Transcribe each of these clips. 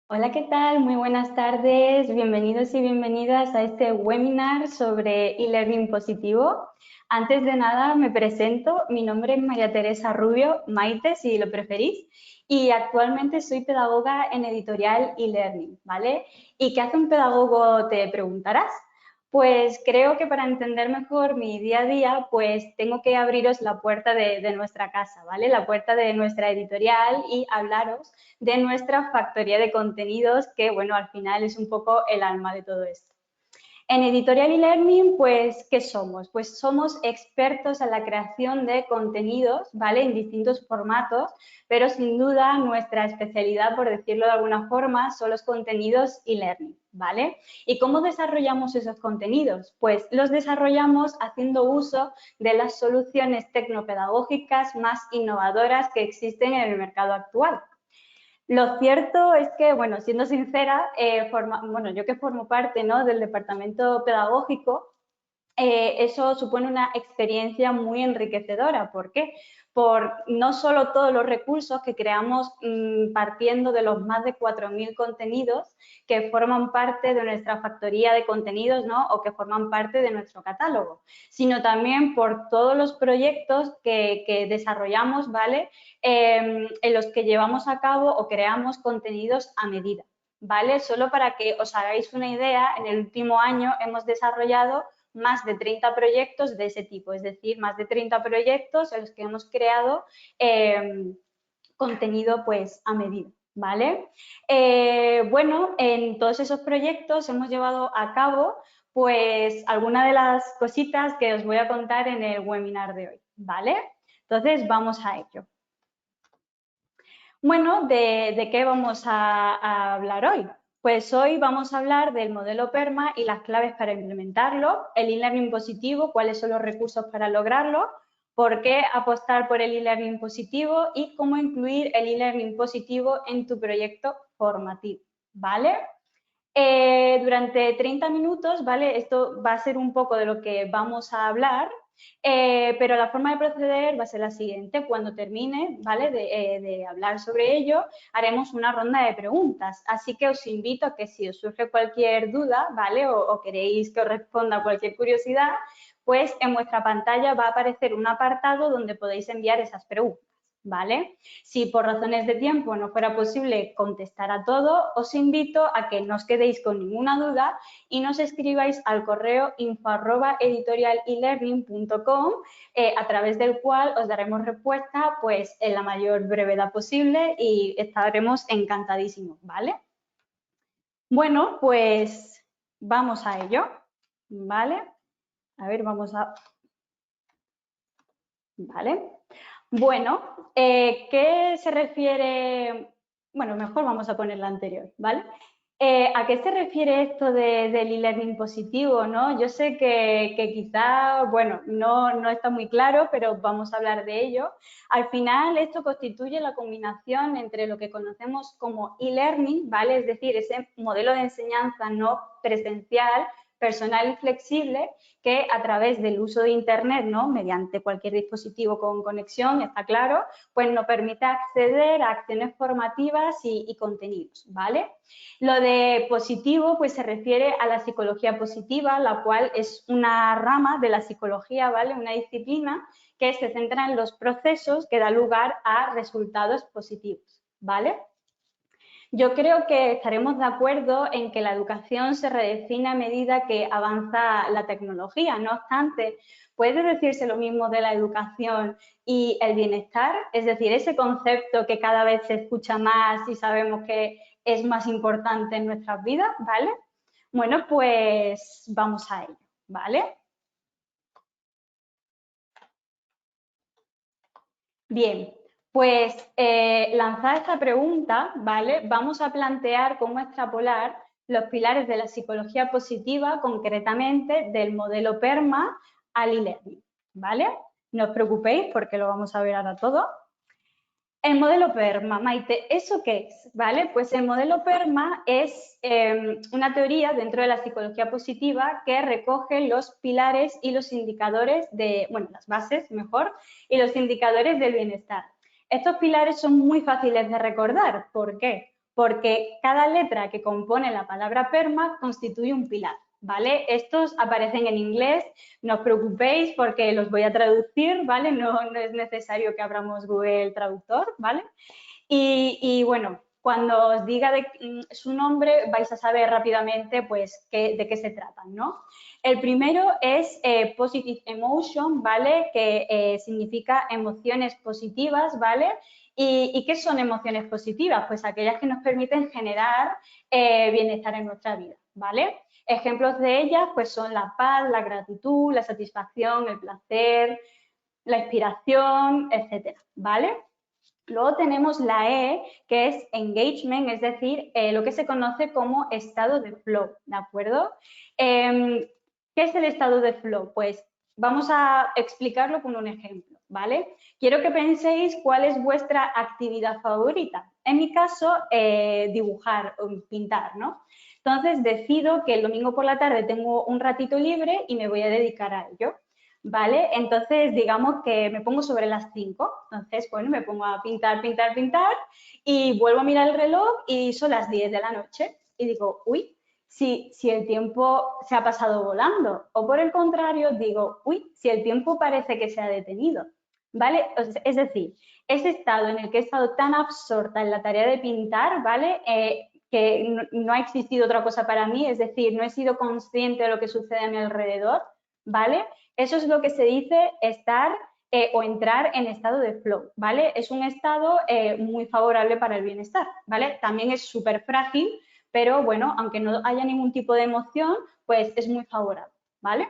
Hola, ¿qué tal? Muy buenas tardes. Bienvenidos y bienvenidas a este webinar sobre e-learning positivo. Antes de nada, me presento. Mi nombre es María Teresa Rubio, Maite, si lo preferís, y actualmente soy pedagoga en editorial e-learning, ¿vale? ¿Y qué hace un pedagogo? Te preguntarás. Pues creo que para entender mejor mi día a día, pues tengo que abriros la puerta de nuestra casa, ¿vale? La puerta de nuestra editorial y hablaros de nuestra factoría de contenidos, que bueno, al final es un poco el alma de todo esto. En Editorial y Learning, pues, ¿qué somos? Pues somos expertos en la creación de contenidos, ¿vale? En distintos formatos, pero sin duda nuestra especialidad, por decirlo de alguna forma, son los contenidos y learning, ¿vale? ¿Y cómo desarrollamos esos contenidos? Pues los desarrollamos haciendo uso de las soluciones tecnopedagógicas más innovadoras que existen en el mercado actual. Lo cierto es que, bueno, siendo sincera, bueno, yo que formo parte, ¿no?, del departamento pedagógico, eso supone una experiencia muy enriquecedora. ¿Por qué? Por no solo todos los recursos que creamos partiendo de los más de 4.000 contenidos que forman parte de nuestra factoría de contenidos, ¿no?, o que forman parte de nuestro catálogo, sino también por todos los proyectos que desarrollamos, ¿vale?, en los que llevamos a cabo o creamos contenidos a medida, ¿vale? Solo para que os hagáis una idea, en el último año hemos desarrollado más de 30 proyectos de ese tipo, es decir, más de 30 proyectos en los que hemos creado contenido pues a medida, ¿vale? Bueno, en todos esos proyectos hemos llevado a cabo pues algunas de las cositas que os voy a contar en el webinar de hoy, ¿vale? Entonces vamos a ello. Bueno, ¿de qué vamos a hablar hoy? Pues hoy vamos a hablar del modelo PERMA y las claves para implementarlo, el e-learning positivo, cuáles son los recursos para lograrlo, por qué apostar por el e-learning positivo y cómo incluir el e-learning positivo en tu proyecto formativo, ¿vale? Durante 30 minutos, ¿vale? Esto va a ser un poco de lo que vamos a hablar, pero la forma de proceder va a ser la siguiente. Cuando termine, ¿vale?, de hablar sobre ello, haremos una ronda de preguntas. Así que os invito a que si os surge cualquier duda, ¿vale?, o queréis que os responda cualquier curiosidad, pues en vuestra pantalla va a aparecer un apartado donde podéis enviar esas preguntas, ¿vale? Si por razones de tiempo no fuera posible contestar a todo, os invito a que no os quedéis con ninguna duda y nos escribáis al correo info@editorialelearning.com, a través del cual os daremos respuesta pues en la mayor brevedad posible y estaremos encantadísimos, ¿vale? Bueno, pues vamos a ello, ¿vale? A ver, ¿vale? Bueno, ¿qué se refiere? Bueno, mejor vamos a poner la anterior, ¿vale? ¿A qué se refiere esto del e-learning positivo, no? Yo sé que quizá, bueno, no está muy claro, pero vamos a hablar de ello. Al final, esto constituye la combinación entre lo que conocemos como e-learning, ¿vale? Es decir, ese modelo de enseñanza no presencial, personal y flexible, que a través del uso de Internet, ¿no?, mediante cualquier dispositivo con conexión, está claro, pues nos permite acceder a acciones formativas y contenidos, ¿vale? Lo de positivo, pues se refiere a la psicología positiva, la cual es una rama de la psicología, ¿vale?, una disciplina que se centra en los procesos que dan lugar a resultados positivos, ¿vale? Yo creo que estaremos de acuerdo en que la educación se redefine a medida que avanza la tecnología. No obstante, ¿puede decirse lo mismo de la educación y el bienestar? Es decir, ese concepto que cada vez se escucha más y sabemos que es más importante en nuestras vidas, ¿vale? Bueno, pues vamos a ello, ¿vale? Bien, pues lanzada esta pregunta, ¿vale?, vamos a plantear cómo extrapolar los pilares de la psicología positiva, concretamente del modelo PERMA al e-learning, ¿vale? No os preocupéis porque lo vamos a ver ahora todo. El modelo PERMA, Maite, ¿eso qué es? ¿Vale? Pues el modelo PERMA es una teoría dentro de la psicología positiva que recoge los pilares y los indicadores de, bueno, las bases, mejor, y los indicadores del bienestar. Estos pilares son muy fáciles de recordar. ¿Por qué? porque cada letra que compone la palabra PERMA constituye un pilar, ¿vale? Estos aparecen en inglés, no os preocupéis porque los voy a traducir, ¿vale? No es necesario que abramos Google Traductor, ¿vale? Y bueno, cuando os diga su nombre vais a saber rápidamente pues de qué se tratan, ¿no? El primero es Positive Emotion, ¿vale? Que significa emociones positivas, ¿vale? ¿Y qué son emociones positivas? Pues aquellas que nos permiten generar bienestar en nuestra vida, ¿vale? Ejemplos de ellas pues son la paz, la gratitud, la satisfacción, el placer, la inspiración, etcétera, ¿vale? Luego tenemos la E, que es engagement, es decir, lo que se conoce como estado de flow, ¿de acuerdo? ¿Qué es el estado de flow? Pues vamos a explicarlo con un ejemplo, ¿vale? Quiero que penséis cuál es vuestra actividad favorita. En mi caso, dibujar o pintar, ¿no? Entonces decido que el domingo por la tarde tengo un ratito libre y me voy a dedicar a ello. ¿Vale? Entonces, digamos que me pongo sobre las 5. Entonces, bueno, me pongo a pintar, pintar, pintar y vuelvo a mirar el reloj y son las 10 de la noche. Y digo, uy, si el tiempo se ha pasado volando. O por el contrario, digo, uy, si el tiempo parece que se ha detenido. ¿Vale? Es decir, ese estado en el que he estado tan absorta en la tarea de pintar, ¿vale? Que no ha existido otra cosa para mí, es decir, no he sido consciente de lo que sucede a mi alrededor, ¿vale? Eso es lo que se dice estar o entrar en estado de flow, ¿vale? Es un estado muy favorable para el bienestar, ¿vale? También es súper frágil, pero bueno, aunque no haya ningún tipo de emoción, pues es muy favorable, ¿vale?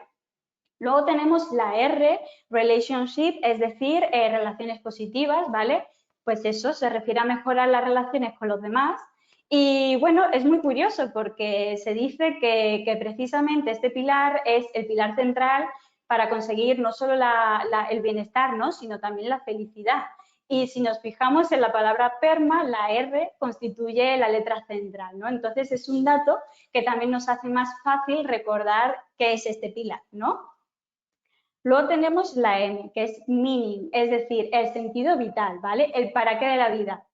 Luego tenemos la R, relationship, es decir, relaciones positivas, ¿vale? Pues eso se refiere a mejorar las relaciones con los demás. Y bueno, es muy curioso porque se dice que precisamente este pilar es el pilar central para conseguir no solo el bienestar, ¿no? Sino también la felicidad. Y si nos fijamos en la palabra PERMA, la R constituye la letra central, ¿no? Entonces es un dato que también nos hace más fácil recordar qué es este pilar, ¿no? Luego tenemos la M, que es meaning, es decir, el sentido vital, ¿vale? El para qué de la vida.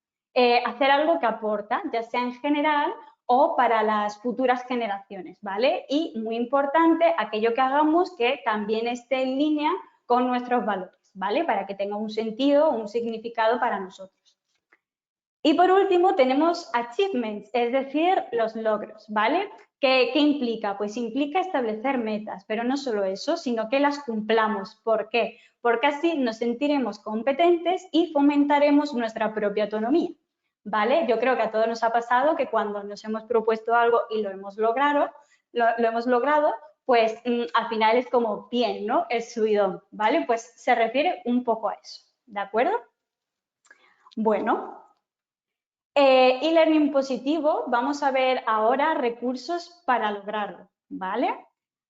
Hacer algo que aporta, ya sea en general o para las futuras generaciones, ¿vale? Y muy importante, aquello que hagamos que también esté en línea con nuestros valores, ¿vale? Para que tenga un sentido, un significado para nosotros. Y por último tenemos achievements, es decir, los logros, ¿vale? ¿Qué implica? Pues implica establecer metas, pero no solo eso, sino que las cumplamos. ¿Por qué? Porque así nos sentiremos competentes y fomentaremos nuestra propia autonomía, ¿vale? Yo creo que a todos nos ha pasado que cuando nos hemos propuesto algo y lo hemos logrado, pues al final es como bien, ¿no? El subidón, ¿vale? Pues se refiere un poco a eso, ¿de acuerdo? Bueno, e-learning positivo, vamos a ver ahora recursos para lograrlo, ¿vale?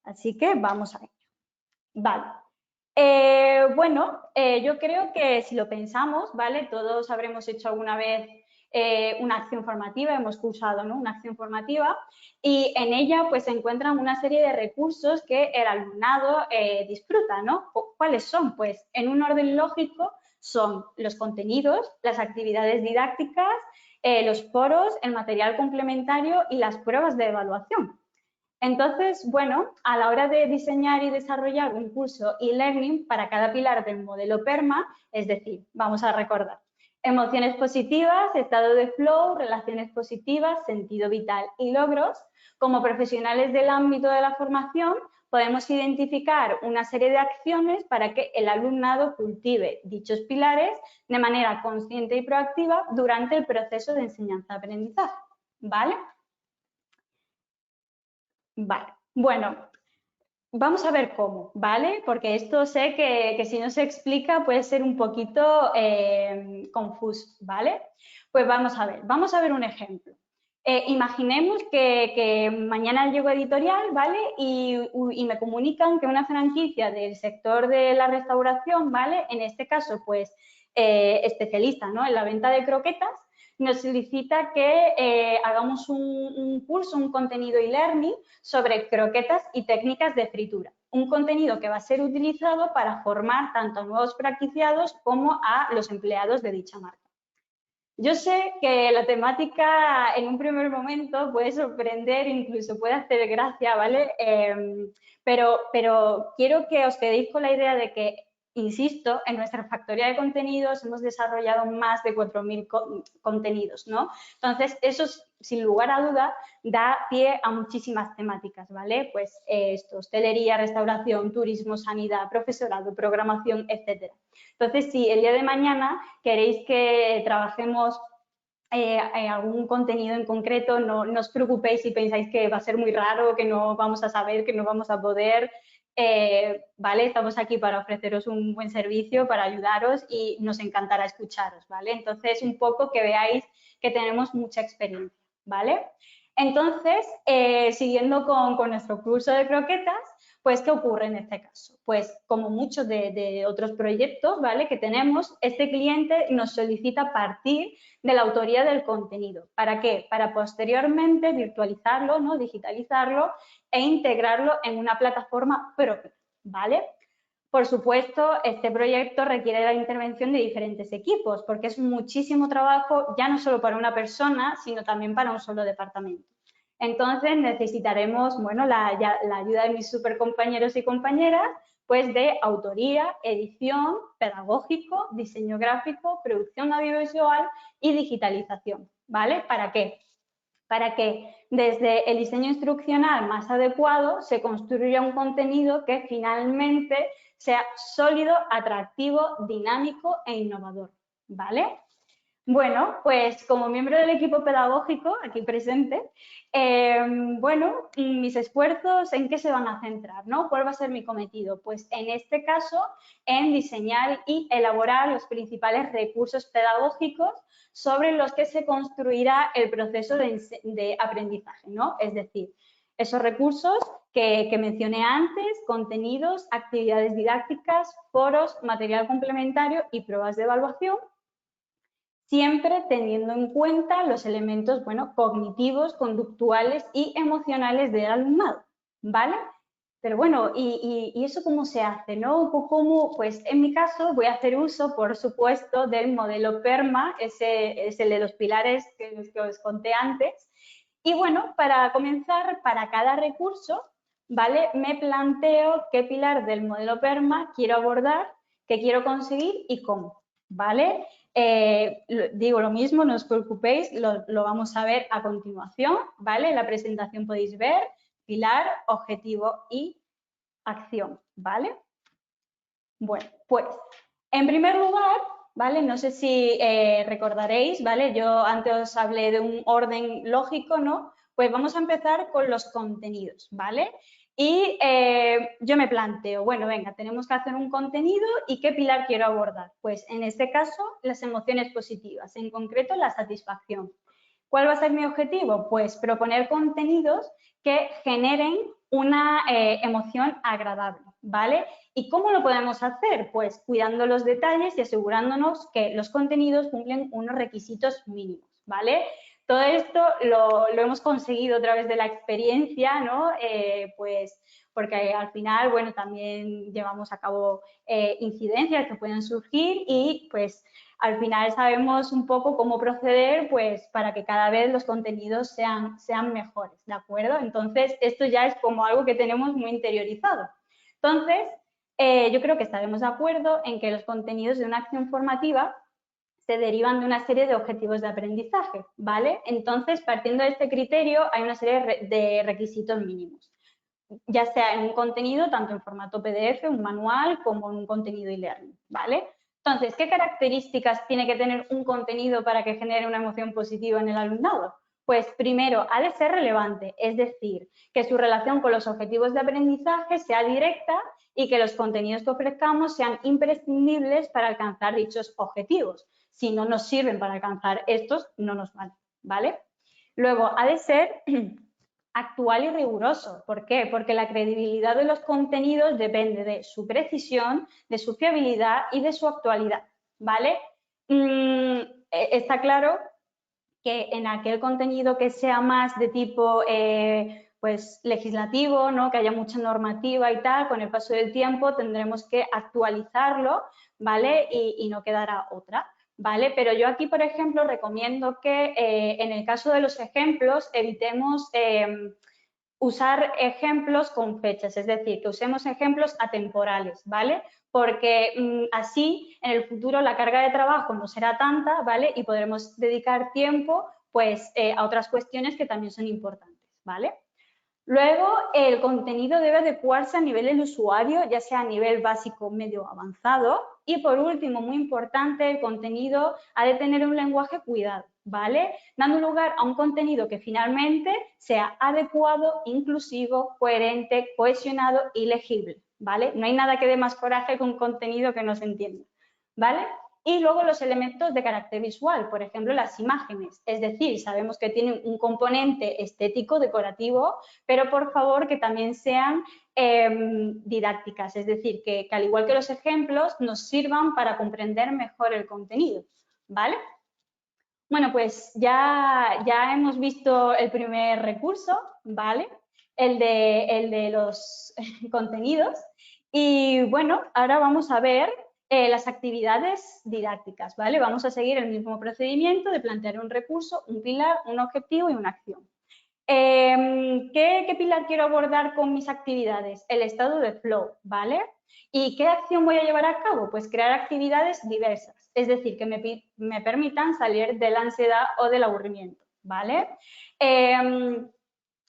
Así que vamos a ello. Vale. Yo creo que si lo pensamos, ¿vale? Todos habremos hecho alguna vez una acción formativa, hemos cursado, ¿no? Una acción formativa y en ella pues se encuentran una serie de recursos que el alumnado disfruta, ¿no? ¿Cuáles son? Pues en un orden lógico son los contenidos, las actividades didácticas, los foros, el material complementario y las pruebas de evaluación. Entonces, bueno, a la hora de diseñar y desarrollar un curso e-learning para cada pilar del modelo PERMA, es decir, vamos a recordar, emociones positivas, estado de flow, relaciones positivas, sentido vital y logros, como profesionales del ámbito de la formación, podemos identificar una serie de acciones para que el alumnado cultive dichos pilares de manera consciente y proactiva durante el proceso de enseñanza-aprendizaje, ¿vale? Vale, bueno, vamos a ver cómo, ¿vale? Porque esto sé que si no se explica puede ser un poquito confuso, ¿vale? Pues vamos a ver un ejemplo. Imaginemos que mañana llego a editorial, ¿vale? Y me comunican que una franquicia del sector de la restauración, ¿vale? En este caso, pues, especialista, ¿no? En la venta de croquetas, nos solicita que hagamos un curso, un contenido e-learning sobre croquetas y técnicas de fritura. Un contenido que va a ser utilizado para formar tanto a nuevos franquiciados como a los empleados de dicha marca. Yo sé que la temática en un primer momento puede sorprender, incluso puede hacer gracia, ¿vale? Pero quiero que os quedéis con la idea de que, insisto, en nuestra factoría de contenidos hemos desarrollado más de 4.000 contenidos, ¿no? Entonces, eso, sin lugar a duda, da pie a muchísimas temáticas, ¿vale? Pues hostelería, restauración, turismo, sanidad, profesorado, programación, etcétera. Entonces, si el día de mañana queréis que trabajemos algún contenido en concreto, no os preocupéis si pensáis que va a ser muy raro, que no vamos a saber, que no vamos a poder. ¿Vale? Estamos aquí para ofreceros un buen servicio, para ayudaros y nos encantará escucharos, ¿vale? Entonces, un poco que veáis que tenemos mucha experiencia, ¿vale? Entonces, siguiendo con nuestro curso de croquetas, pues, ¿qué ocurre en este caso? Pues, como muchos de otros proyectos, ¿vale? Que tenemos, este cliente nos solicita partir de la autoría del contenido. ¿Para qué? Para posteriormente virtualizarlo, ¿no? Digitalizarlo e integrarlo en una plataforma propia, ¿vale? Por supuesto, este proyecto requiere la intervención de diferentes equipos porque es muchísimo trabajo ya no solo para una persona, sino también para un solo departamento. Entonces necesitaremos, bueno, la ayuda de mis super compañeros y compañeras, pues de autoría, edición, pedagógico, diseño gráfico, producción audiovisual y digitalización, ¿vale? ¿Para qué? Para que desde el diseño instruccional más adecuado se construya un contenido que finalmente sea sólido, atractivo, dinámico e innovador, ¿vale? Bueno, pues como miembro del equipo pedagógico aquí presente, bueno, mis esfuerzos en qué se van a centrar, ¿no? ¿Cuál va a ser mi cometido? Pues en este caso en diseñar y elaborar los principales recursos pedagógicos sobre los que se construirá el proceso de aprendizaje, ¿no? Es decir, esos recursos que mencioné antes, contenidos, actividades didácticas, foros, material complementario y pruebas de evaluación, siempre teniendo en cuenta los elementos, bueno, cognitivos, conductuales y emocionales del alumnado, ¿vale? Pero bueno, ¿y eso cómo se hace, no? ¿Cómo? Pues en mi caso voy a hacer uso, por supuesto, del modelo PERMA, ese es el de los pilares que os conté antes. Y bueno, para comenzar, para cada recurso, ¿vale? Me planteo qué pilar del modelo PERMA quiero abordar, qué quiero conseguir y cómo, ¿vale? Digo lo mismo, no os preocupéis, lo vamos a ver a continuación, ¿vale? En la presentación podéis ver pilar, objetivo y acción, ¿vale? Bueno, pues en primer lugar, ¿vale? No sé si recordaréis, ¿vale? Yo antes os hablé de un orden lógico, ¿no? Pues vamos a empezar con los contenidos, ¿vale? Y yo me planteo, bueno, venga, tenemos que hacer un contenido y ¿qué pilar quiero abordar? Pues en este caso, las emociones positivas, en concreto la satisfacción. ¿Cuál va a ser mi objetivo? Pues proponer contenidos que generen una emoción agradable, ¿vale? ¿Y cómo lo podemos hacer? Pues cuidando los detalles y asegurándonos que los contenidos cumplen unos requisitos mínimos, ¿vale? Todo esto lo hemos conseguido a través de la experiencia, ¿no? Pues porque al final, bueno, también llevamos a cabo incidencias que pueden surgir y pues al final sabemos un poco cómo proceder pues para que cada vez los contenidos sean mejores, ¿de acuerdo? Entonces, esto ya es como algo que tenemos muy interiorizado. Entonces, yo creo que estaremos de acuerdo en que los contenidos de una acción formativa se derivan de una serie de objetivos de aprendizaje, ¿vale? Entonces, partiendo de este criterio, hay una serie de requisitos mínimos, ya sea en un contenido, tanto en formato PDF, un manual, como en un contenido e-learning, ¿vale? Entonces, ¿qué características tiene que tener un contenido para que genere una emoción positiva en el alumnado? Pues primero, ha de ser relevante, es decir, que su relación con los objetivos de aprendizaje sea directa y que los contenidos que ofrezcamos sean imprescindibles para alcanzar dichos objetivos. Si no nos sirven para alcanzar estos, no nos valen, ¿vale? Luego, ha de ser actual y riguroso. ¿Por qué? Porque la credibilidad de los contenidos depende de su precisión, de su fiabilidad y de su actualidad, ¿vale? Está claro que en aquel contenido que sea más de tipo pues legislativo, ¿no? Que haya mucha normativa y tal, con el paso del tiempo tendremos que actualizarlo, ¿vale? Y no quedará otra, ¿vale? Pero yo aquí, por ejemplo, recomiendo que en el caso de los ejemplos evitemos usar ejemplos con fechas, es decir, que usemos ejemplos atemporales, ¿vale? Porque así en el futuro la carga de trabajo no será tanta, ¿vale? Y podremos dedicar tiempo pues a otras cuestiones que también son importantes, ¿vale? Luego, el contenido debe adecuarse a nivel del usuario, ya sea a nivel básico, medio, avanzado. Y por último, muy importante, el contenido ha de tener un lenguaje cuidado, ¿vale? Dando lugar a un contenido que finalmente sea adecuado, inclusivo, coherente, cohesionado y legible, ¿vale? No hay nada que dé más coraje que un contenido que no se entienda, ¿vale? Y luego los elementos de carácter visual, por ejemplo, las imágenes. Es decir, sabemos que tienen un componente estético, decorativo, pero por favor que también sean didácticas. Es decir, que al igual que los ejemplos, nos sirvan para comprender mejor el contenido. ¿Vale? Bueno, pues ya hemos visto el primer recurso, ¿vale? El de los contenidos. Y bueno, ahora vamos a ver las actividades didácticas, ¿vale? Vamos a seguir el mismo procedimiento de plantear un recurso, un pilar, un objetivo y una acción. ¿Qué pilar quiero abordar con mis actividades? El estado de flow, ¿vale? ¿Y qué acción voy a llevar a cabo? Pues crear actividades diversas, es decir, que me permitan salir de la ansiedad o del aburrimiento, ¿vale?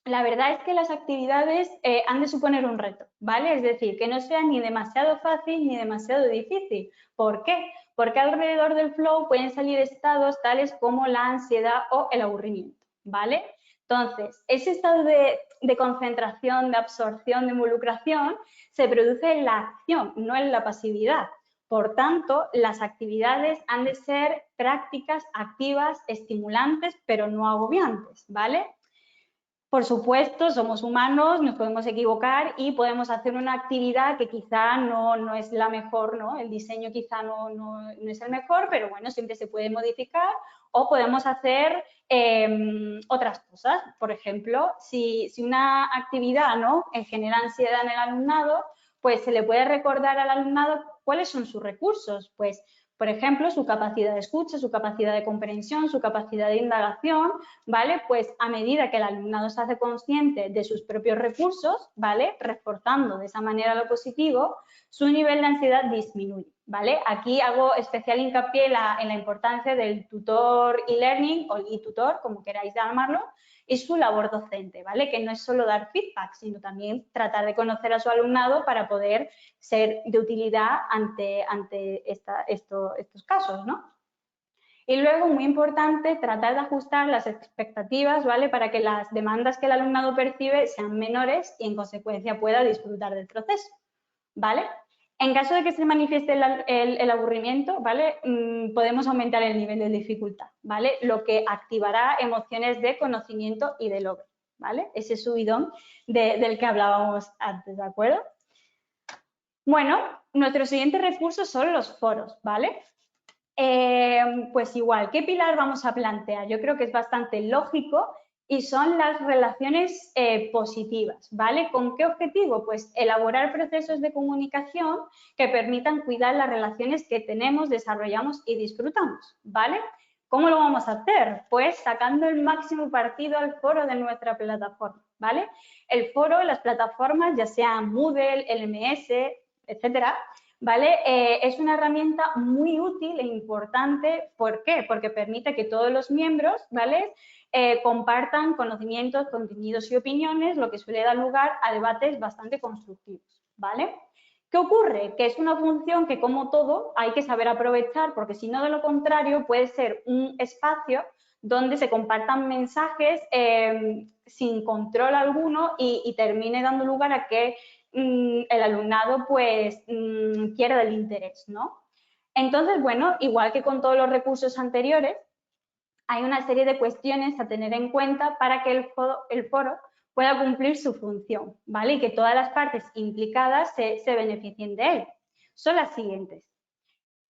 La verdad es que las actividades han de suponer un reto, ¿vale? Es decir, que no sea ni demasiado fácil ni demasiado difícil. ¿Por qué? Porque alrededor del flow pueden salir estados tales como la ansiedad o el aburrimiento, ¿vale? Entonces, ese estado de concentración, de absorción, de involucración, se produce en la acción, no en la pasividad. Por tanto, las actividades han de ser prácticas, activas, estimulantes, pero no agobiantes, ¿vale? Por supuesto, somos humanos, nos podemos equivocar y podemos hacer una actividad que quizá no es la mejor, ¿no? El diseño quizá no es el mejor, pero bueno, siempre se puede modificar o podemos hacer otras cosas. Por ejemplo, si una actividad, ¿no? genera ansiedad en el alumnado, pues se le puede recordar al alumnado cuáles son sus recursos. Pues, por ejemplo, su capacidad de escucha, su capacidad de comprensión, su capacidad de indagación, ¿vale? Pues a medida que el alumnado se hace consciente de sus propios recursos, ¿vale? Reforzando de esa manera lo positivo, su nivel de ansiedad disminuye, ¿vale? Aquí hago especial hincapié en la importancia del tutor e-learning o e-tutor, como queráis llamarlo, y su labor docente, ¿vale? Que no es solo dar feedback, sino también tratar de conocer a su alumnado para poder ser de utilidad ante estos casos, ¿no? Y luego, muy importante, tratar de ajustar las expectativas, ¿vale? Para que las demandas que el alumnado percibe sean menores y, en consecuencia, pueda disfrutar del proceso, ¿vale? En caso de que se manifieste el aburrimiento, ¿vale? Podemos aumentar el nivel de dificultad, ¿vale? Lo que activará emociones de conocimiento y de logro, ¿vale? Ese subidón del que hablábamos antes, ¿de acuerdo? Bueno, nuestros siguientes recursos son los foros, ¿vale? Pues igual, ¿qué pilar vamos a plantear? Yo creo que es bastante lógico y son las relaciones positivas, ¿vale? ¿Con qué objetivo? Pues elaborar procesos de comunicación que permitan cuidar las relaciones que tenemos, desarrollamos y disfrutamos, ¿vale? ¿Cómo lo vamos a hacer? Pues sacando el máximo partido al foro de nuestra plataforma, ¿vale? El foro, las plataformas, ya sean Moodle, LMS, etcétera, ¿vale? Es una herramienta muy útil e importante. ¿Por qué? Porque permite que todos los miembros, ¿vale? Compartan conocimientos, contenidos y opiniones, lo que suele dar lugar a debates bastante constructivos, ¿vale? ¿Qué ocurre? Que es una función que, como todo, hay que saber aprovechar, porque si no, de lo contrario, puede ser un espacio donde se compartan mensajes sin control alguno y termine dando lugar a que el alumnado pues pierda el interés, ¿no? Entonces, bueno, igual que con todos los recursos anteriores, hay una serie de cuestiones a tener en cuenta para que el foro pueda cumplir su función, ¿vale? Y que todas las partes implicadas se beneficien de él. Son las siguientes.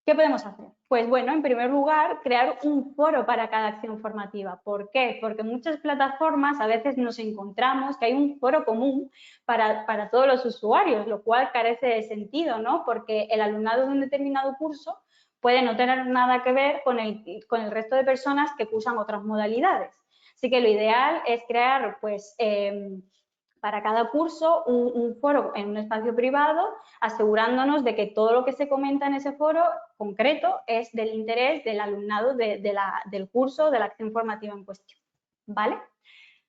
¿Qué podemos hacer? Pues bueno, en primer lugar, crear un foro para cada acción formativa. ¿Por qué? Porque en muchas plataformas a veces nos encontramos que hay un foro común para todos los usuarios, lo cual carece de sentido, ¿no? Porque el alumnado de un determinado curso puede no tener nada que ver con el resto de personas que cursan otras modalidades. Así que lo ideal es crear, pues, para cada curso un foro en un espacio privado, asegurándonos de que todo lo que se comenta en ese foro concreto es del interés del alumnado del curso, de la acción formativa en cuestión, ¿vale?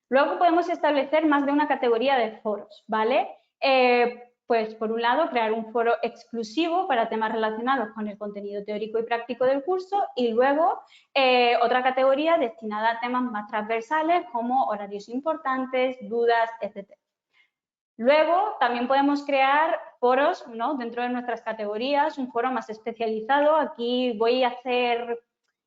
Luego podemos establecer más de una categoría de foros, ¿vale? Pues por un lado, crear un foro exclusivo para temas relacionados con el contenido teórico y práctico del curso y luego otra categoría destinada a temas más transversales como horarios importantes, dudas, etc. Luego también podemos crear foros, ¿no?, dentro de nuestras categorías, un foro más especializado. Aquí voy a hacer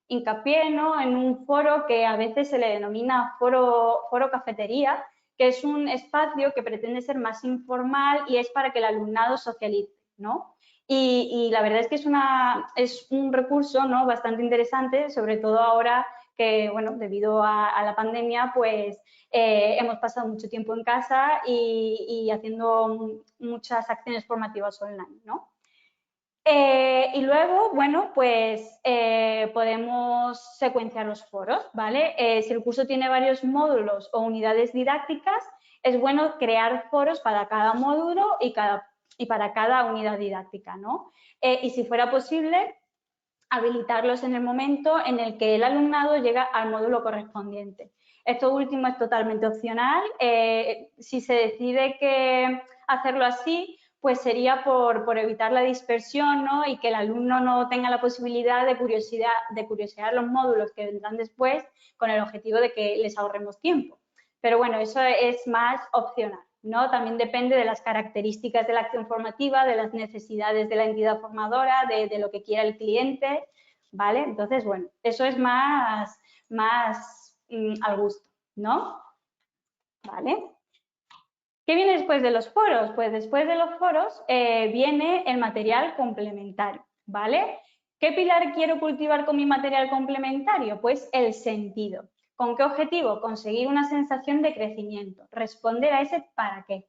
hincapié, ¿no?, en un foro que a veces se le denomina foro cafetería, que es un espacio que pretende ser más informal y es para que el alumnado socialice, ¿no? Y la verdad es que es un recurso, ¿no?, bastante interesante, sobre todo ahora que, bueno, debido a la pandemia, pues hemos pasado mucho tiempo en casa y haciendo muchas acciones formativas online, ¿no? Y luego, bueno, pues podemos secuenciar los foros, ¿vale? Si el curso tiene varios módulos o unidades didácticas, es bueno crear foros para cada módulo y para cada unidad didáctica, ¿no? Y si fuera posible, habilitarlos en el momento en el que el alumnado llega al módulo correspondiente. Esto último es totalmente opcional. Si se decide que hacerlo así, pues sería por evitar la dispersión, ¿no?, y que el alumno no tenga la posibilidad de curiosear los módulos que vendrán después con el objetivo de que les ahorremos tiempo. Pero bueno, eso es más opcional, ¿no? También depende de las características de la acción formativa, de las necesidades de la entidad formadora, de lo que quiera el cliente, ¿vale? Entonces, bueno, eso es más al gusto, ¿no? ¿Vale? ¿Qué viene después de los foros? Pues después de los foros viene el material complementario, ¿vale? ¿Qué pilar quiero cultivar con mi material complementario? Pues el sentido. ¿Con qué objetivo? Conseguir una sensación de crecimiento, responder a ese para qué.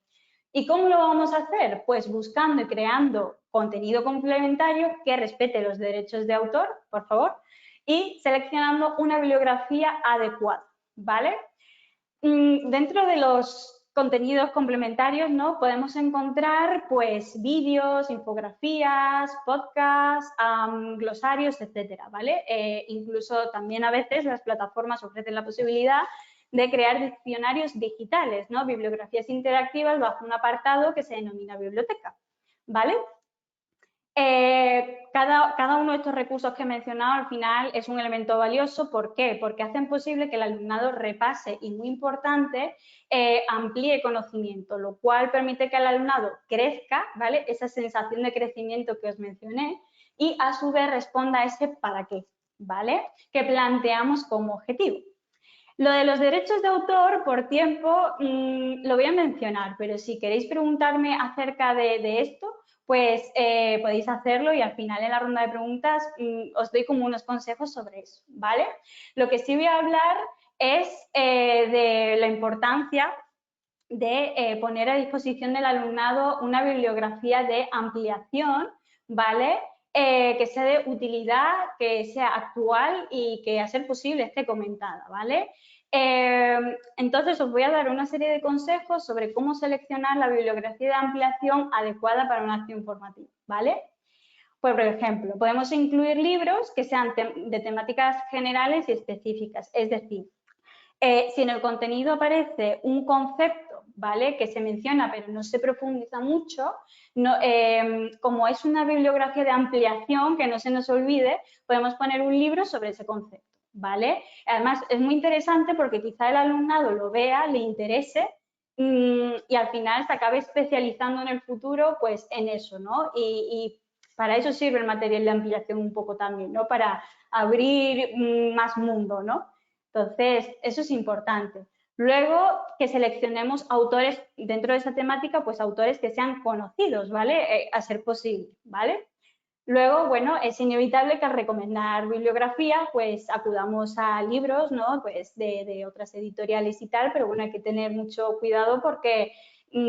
¿Y cómo lo vamos a hacer? Pues buscando y creando contenido complementario que respete los derechos de autor, por favor, y seleccionando una bibliografía adecuada, ¿vale? Dentro de los contenidos complementarios, ¿no?, podemos encontrar pues vídeos, infografías, podcasts, glosarios, etcétera, ¿vale? Incluso también a veces las plataformas ofrecen la posibilidad de crear diccionarios digitales, ¿no?, bibliografías interactivas bajo un apartado que se denomina biblioteca, ¿vale? Cada uno de estos recursos que he mencionado al final es un elemento valioso. ¿Por qué? Porque hacen posible que el alumnado repase y, muy importante, amplíe conocimiento, lo cual permite que el alumnado crezca, ¿vale?, esa sensación de crecimiento que os mencioné, y a su vez responda a ese para qué, ¿vale?, que planteamos como objetivo. Lo de los derechos de autor, por tiempo, lo voy a mencionar, pero si queréis preguntarme acerca de esto, pues podéis hacerlo y al final en la ronda de preguntas os doy como unos consejos sobre eso, ¿vale? Lo que sí voy a hablar es de la importancia de poner a disposición del alumnado una bibliografía de ampliación, ¿vale?, que sea de utilidad, que sea actual y que, a ser posible, esté comentada, ¿vale? Entonces, os voy a dar una serie de consejos sobre cómo seleccionar la bibliografía de ampliación adecuada para una acción formativa, ¿vale? Pues, por ejemplo, podemos incluir libros que sean de temáticas generales y específicas, es decir, si en el contenido aparece un concepto, ¿vale?, que se menciona pero no se profundiza mucho, como es una bibliografía de ampliación, que no se nos olvide, podemos poner un libro sobre ese concepto, ¿vale? Además, es muy interesante porque quizá el alumnado lo vea, le interese y al final se acabe especializando en el futuro, pues, en eso, ¿no? Y para eso sirve el material de ampliación un poco también, ¿no?, para abrir más mundo, ¿no? Entonces, eso es importante. Luego, que seleccionemos autores dentro de esa temática, pues autores que sean conocidos, ¿vale? A ser posible, ¿vale? Luego, bueno, es inevitable que al recomendar bibliografía, pues acudamos a libros, ¿no?, pues de otras editoriales y tal, pero bueno, hay que tener mucho cuidado porque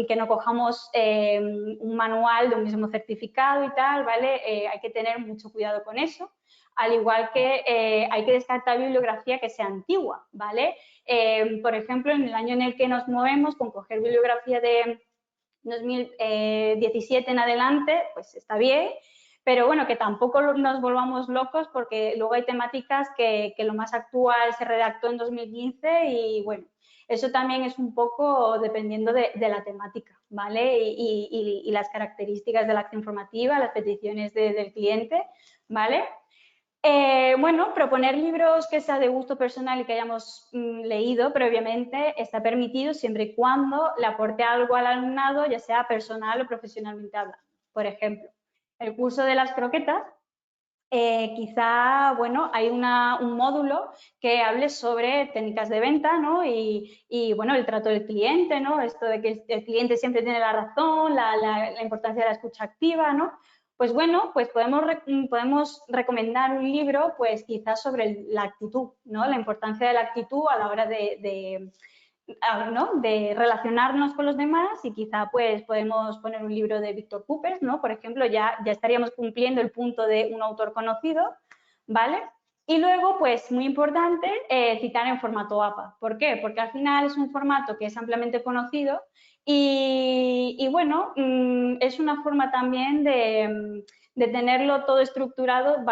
que no cojamos un manual de un mismo certificado y tal, ¿vale? Hay que tener mucho cuidado con eso. Al igual que hay que descartar bibliografía que sea antigua, ¿vale? Por ejemplo, en el año en el que nos movemos, con coger bibliografía de 2017 en adelante, pues está bien, pero bueno, que tampoco nos volvamos locos porque luego hay temáticas que lo más actual se redactó en 2015 y bueno, eso también es un poco dependiendo de la temática, ¿vale? Y las características de la acción formativa, las peticiones del cliente, ¿vale? Bueno, proponer libros que sea de gusto personal y que hayamos leído previamente está permitido siempre y cuando le aporte algo al alumnado, ya sea personal o profesionalmente hablando. Por ejemplo, el curso de las croquetas, quizá, bueno, hay un módulo que hable sobre técnicas de venta, ¿no? Bueno, el trato del cliente, ¿no? Esto de que el cliente siempre tiene la razón, la importancia de la escucha activa, ¿no? Pues bueno, pues podemos recomendar un libro, pues quizás sobre la actitud, ¿no? La importancia de la actitud a la hora ¿no? de relacionarnos con los demás y quizá pues podemos poner un libro de Víctor Coopers, ¿no? Por ejemplo, ya estaríamos cumpliendo el punto de un autor conocido, ¿vale? Y luego, pues muy importante, citar en formato APA. ¿Por qué? Porque al final es un formato que es ampliamente conocido y bueno, es una forma también de tenerlo todo estructurado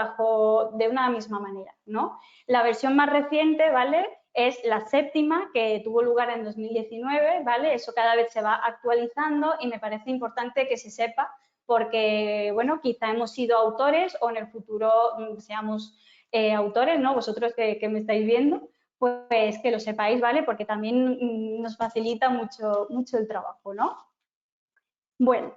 de una misma manera, ¿no? La versión más reciente, ¿vale? Es la séptima, que tuvo lugar en 2019, ¿vale? Eso cada vez se va actualizando y me parece importante que se sepa porque, bueno, quizá hemos sido autores o en el futuro seamos autores, ¿no? Vosotros que me estáis viendo, pues que lo sepáis, ¿vale? Porque también nos facilita mucho, mucho el trabajo, ¿no? Bueno,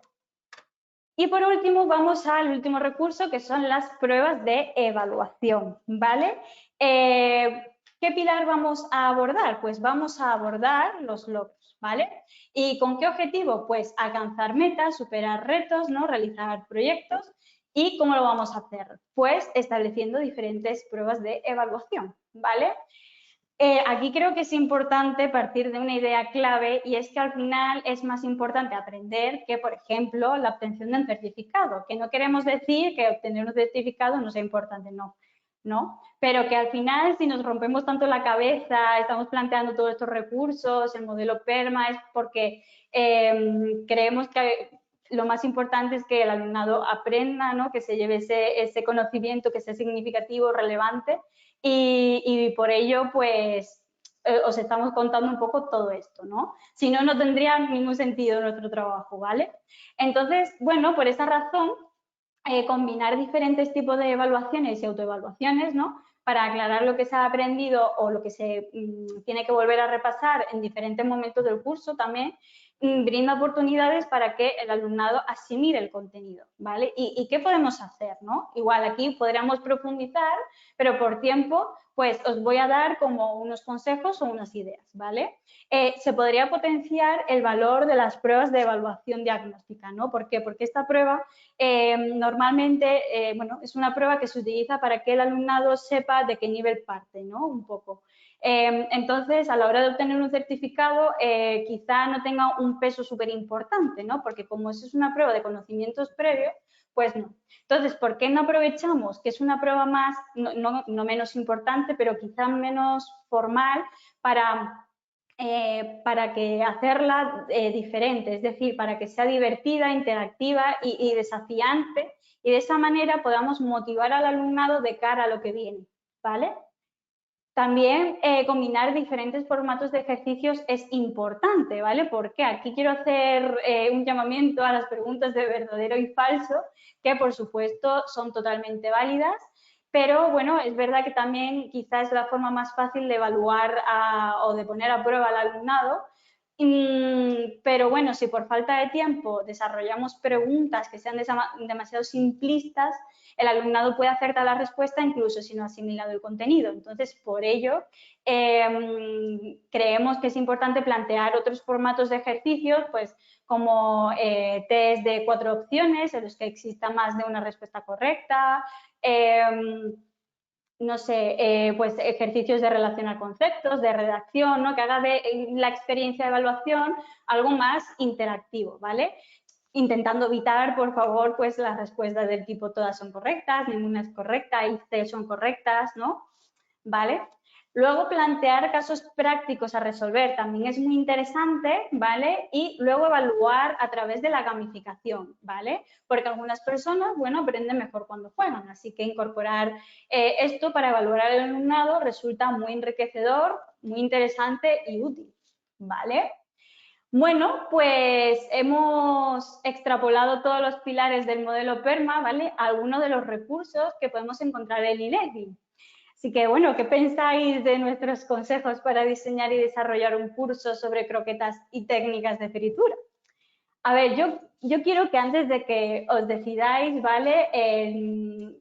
y por último vamos al último recurso que son las pruebas de evaluación, ¿vale? ¿Qué pilar vamos a abordar? Pues vamos a abordar los logros, ¿vale? ¿Y con qué objetivo? Pues alcanzar metas, superar retos, ¿no? Realizar proyectos. ¿Y cómo lo vamos a hacer? Pues estableciendo diferentes pruebas de evaluación, ¿vale? Aquí creo que es importante partir de una idea clave y es que al final es más importante aprender que, por ejemplo, la obtención de un certificado, que no queremos decir que obtener un certificado no sea importante, no, ¿no? Pero que al final si nos rompemos tanto la cabeza, estamos planteando todos estos recursos, el modelo PERMA, es porque creemos que lo más importante es que el alumnado aprenda, ¿no? Que se lleve ese conocimiento que sea significativo, relevante y por ello, pues, os estamos contando un poco todo esto, ¿no? Si no, no tendría ningún sentido nuestro trabajo, ¿vale? Entonces, bueno, por esa razón, combinar diferentes tipos de evaluaciones y autoevaluaciones, ¿no? Para aclarar lo que se ha aprendido o lo que se tiene que volver a repasar en diferentes momentos del curso también, brinda oportunidades para que el alumnado asimile el contenido, ¿vale? ¿Y qué podemos hacer, no? Igual aquí podríamos profundizar, pero por tiempo, pues os voy a dar como unos consejos o unas ideas, ¿vale? Se podría potenciar el valor de las pruebas de evaluación diagnóstica, ¿no? ¿Por qué? Porque esta prueba normalmente, bueno, es una prueba que se utiliza para que el alumnado sepa de qué nivel parte, ¿no? Un poco. Entonces, a la hora de obtener un certificado, quizá no tenga un peso súper importante, ¿no? Porque como eso es una prueba de conocimientos previos, pues no. Entonces, ¿por qué no aprovechamos que es una prueba más, no menos importante, pero quizá menos formal para que hacerla diferente, es decir, para que sea divertida, interactiva y desafiante y de esa manera podamos motivar al alumnado de cara a lo que viene, ¿vale? También combinar diferentes formatos de ejercicios es importante, ¿vale? Porque aquí quiero hacer un llamamiento a las preguntas de verdadero y falso, que por supuesto son totalmente válidas, pero bueno, es verdad que también quizás es la forma más fácil de evaluar o de poner a prueba al alumnado. Pero bueno, si por falta de tiempo desarrollamos preguntas que sean demasiado simplistas, el alumnado puede acertar la respuesta incluso si no ha asimilado el contenido. Entonces, por ello, creemos que es importante plantear otros formatos de ejercicios, pues como test de 4 opciones en los que exista más de una respuesta correcta, no sé, pues ejercicios de relacionar conceptos, de redacción, ¿no? Que haga de la experiencia de evaluación algo más interactivo, ¿vale? Intentando evitar, por favor, pues las respuestas del tipo todas son correctas, ninguna es correcta y C son correctas, ¿no? ¿Vale? Luego plantear casos prácticos a resolver también es muy interesante, ¿vale? Y luego evaluar a través de la gamificación, ¿vale? Porque algunas personas, bueno, aprenden mejor cuando juegan, así que incorporar esto para evaluar al alumnado resulta muy enriquecedor, muy interesante y útil, ¿vale? Bueno, pues hemos extrapolado todos los pilares del modelo PERMA, ¿vale? Algunos de los recursos que podemos encontrar en e-learning. Así que, bueno, ¿qué pensáis de nuestros consejos para diseñar y desarrollar un curso sobre croquetas y técnicas de fritura? A ver, yo quiero que antes de que os decidáis, ¿vale?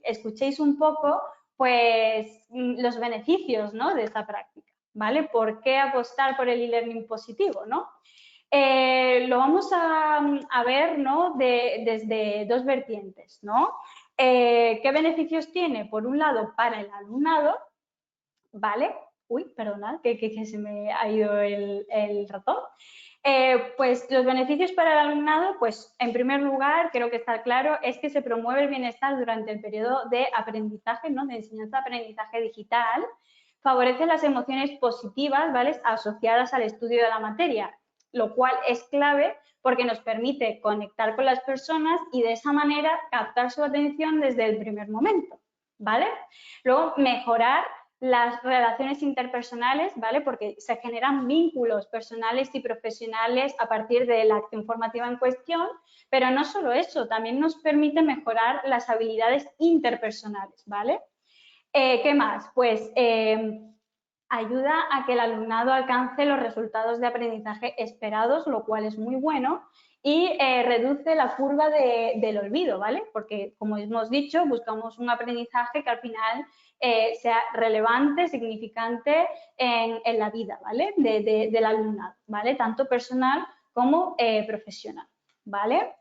Escuchéis un poco, pues, los beneficios, ¿no? De esta práctica, ¿vale? ¿Por qué apostar por el e-learning positivo, ¿no? Lo vamos a ver, ¿no? Desde dos vertientes, ¿no? ¿Qué beneficios tiene? Por un lado, para el alumnado, ¿vale? Uy, perdonad, que se me ha ido el ratón. Pues los beneficios para el alumnado, pues en primer lugar, creo que está claro, es que se promueve el bienestar durante el periodo de aprendizaje, ¿no? De enseñanza-aprendizaje digital, favorece las emociones positivas, ¿vale? Asociadas al estudio de la materia, lo cual es clave porque nos permite conectar con las personas y de esa manera captar su atención desde el primer momento, ¿vale? Luego, mejorar las relaciones interpersonales, ¿vale? Porque se generan vínculos personales y profesionales a partir de la acción formativa en cuestión, pero no solo eso, también nos permite mejorar las habilidades interpersonales, ¿vale? ¿Qué más? Pues ayuda a que el alumnado alcance los resultados de aprendizaje esperados, lo cual es muy bueno, y reduce la curva del olvido, ¿vale? Porque, como hemos dicho, buscamos un aprendizaje que al final sea relevante, significante en la vida, ¿vale? Del alumnado, ¿vale? Tanto personal como profesional, ¿vale?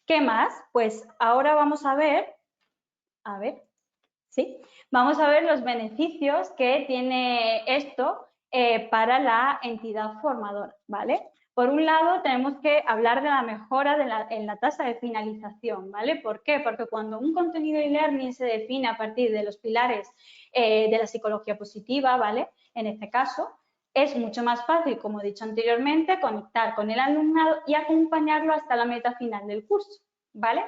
¿Qué más? Pues ahora vamos a ver, ¿sí? Vamos a ver los beneficios que tiene esto para la entidad formadora, ¿vale? Por un lado, tenemos que hablar de la mejora en la tasa de finalización, ¿vale? ¿Por qué? Porque cuando un contenido e-learning se define a partir de los pilares de la psicología positiva, ¿vale? En este caso, es mucho más fácil, como he dicho anteriormente, conectar con el alumnado y acompañarlo hasta la meta final del curso, ¿vale?